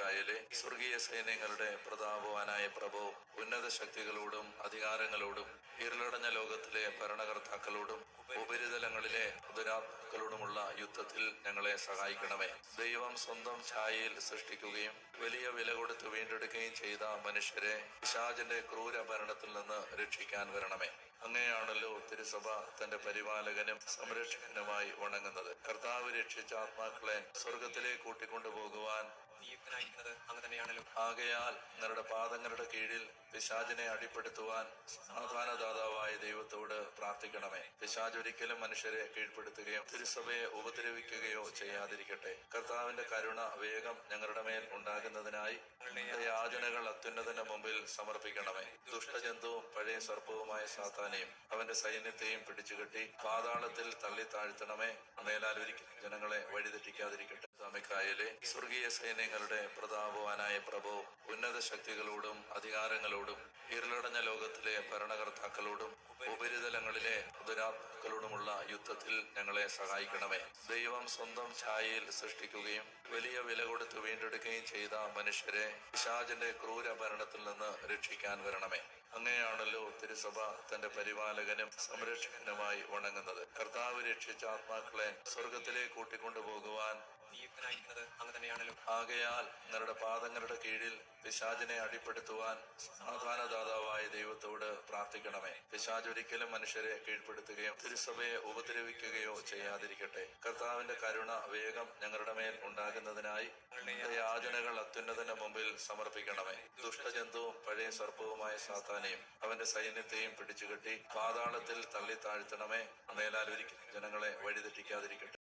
മിഖായേലേ, സ്വർഗീയ സൈന്യങ്ങളുടെ പ്രതാപവാനായ പ്രഭു, ഉന്നത ശക്തികളോടും അധികാരങ്ങളോടും ഇരുളടഞ്ഞ ലോകത്തിലെ ഭരണകർത്താക്കളോടും ഉപരിതലങ്ങളിലെ ദുരാത്മാക്കളോടുമുള്ള യുദ്ധത്തിൽ ഞങ്ങളെ സഹായിക്കണമേ. ദൈവം സ്വന്തം ഛായയിൽ സൃഷ്ടിക്കുകയും വലിയ വില കൊടുത്ത് വീണ്ടെടുക്കുകയും ചെയ്ത മനുഷ്യരെ പിശാചിന്റെ ക്രൂര ഭരണത്തിൽ നിന്ന് രക്ഷിക്കാൻ വരണമേ. അങ്ങനെയാണല്ലോ തിരുസഭ തന്റെ പരിപാലകനും സംരക്ഷകനുമായി വണങ്ങുന്നത്. കർത്താവ് രക്ഷിച്ച ആത്മാക്കളെ സ്വർഗത്തിലേക്ക് കൂട്ടിക്കൊണ്ടുപോകുവാൻ അങ്ങ് തന്നെയാണല്ലോ. ആകയാൽ നിങ്ങളുടെ പാദങ്ങളുടെ കീഴിൽ പിശാചിനെ അടിപ്പെടുത്തുവാൻ സമാധാനദാതാവായ ദൈവത്തോട് പ്രാർത്ഥിക്കണമേ. പിശാച് ഒരിക്കലും മനുഷ്യരെ കീഴ്പ്പെടുത്തുകയോ തിരുസഭയെ ഉപദ്രവിക്കുകയോ ചെയ്യാതിരിക്കട്ടെ. കർത്താവിന്റെ കരുണ വേഗം ഞങ്ങളുടെ മേൽ ഉണ്ടാകുന്നതിനായി യാചനകൾ അത്യുന്നതന്റെ മുമ്പിൽ സമർപ്പിക്കണമേ. ദുഷ്ടജന്തുവും പഴയ സർപ്പവുമായ സാത്താനെയും അവന്റെ സൈന്യത്തെയും പിടിച്ചുകെട്ടി പാതാളത്തിൽ തള്ളി താഴ്ത്തണമേ. മേലാൽ ഒരിക്കലും ജനങ്ങളെ വഴിതെറ്റിക്കാതിരിക്കട്ടെ. മിഖായേലേ, സ്വർഗീയ സൈന്യങ്ങളുടെ പ്രതാപവാനായ പ്രഭു, ഉന്നത ശക്തികളോടും അധികാരങ്ങളോടും ഇരുളടഞ്ഞ ലോകത്തിലെ ഭരണകർത്താക്കളോടും ഉപരിതലങ്ങളിലെ ദുരാത്മാക്കളോടുമുള്ള യുദ്ധത്തിൽ ഞങ്ങളെ സഹായിക്കണമേ. ദൈവം സ്വന്തം ഛായയിൽ സൃഷ്ടിക്കുകയും വലിയ വില കൊടുത്ത് വീണ്ടെടുക്കുകയും ചെയ്ത മനുഷ്യരെ പിശാചിന്റെ ക്രൂര ഭരണത്തിൽ നിന്ന് രക്ഷിക്കാൻ വരണമേ. അങ്ങനെയാണല്ലോ തിരുസഭ തന്റെ പരിപാലകനും സംരക്ഷകനുമായി വണങ്ങുന്നത്. കർത്താവ് രക്ഷിച്ച ആത്മാക്കളെ സ്വർഗത്തിലേക്ക് കൂട്ടിക്കൊണ്ടുപോകുവാൻ അങ്ങ് തന്നെയാണല്ലോ. ആകയാൽ നിങ്ങളുടെ പാദങ്ങളുടെ കീഴിൽ പിശാചിനെ അടിപ്പെടുത്തുവാൻ സമാധാനദാതാവായ ദൈവത്തോട് പ്രാർത്ഥിക്കണമേ. പിശാച് ഒരിക്കലും മനുഷ്യരെ കീഴ്പ്പെടുത്തുകയോ തിരുസഭയെ ഉപദ്രവിക്കുകയോ ചെയ്യാതിരിക്കട്ടെ. കർത്താവിന്റെ കരുണ വേഗം ഞങ്ങളുടെ മേൽ ഉണ്ടാകുന്നതിനായി യാചനകൾ അത്യുന്നതന്റെ മുമ്പിൽ സമർപ്പിക്കണമേ. ദുഷ്ടജന്തുവും പഴയ സർപ്പവുമായ സാത്താനെയും അവന്റെ സൈന്യത്തെയും പിടിച്ചുകെട്ടി പാതാളത്തിൽ തള്ളി താഴ്ത്തണമേ. മേലാൽ ഒരിക്കലും ജനങ്ങളെ വഴിതെറ്റിക്കാതിരിക്കട്ടെ.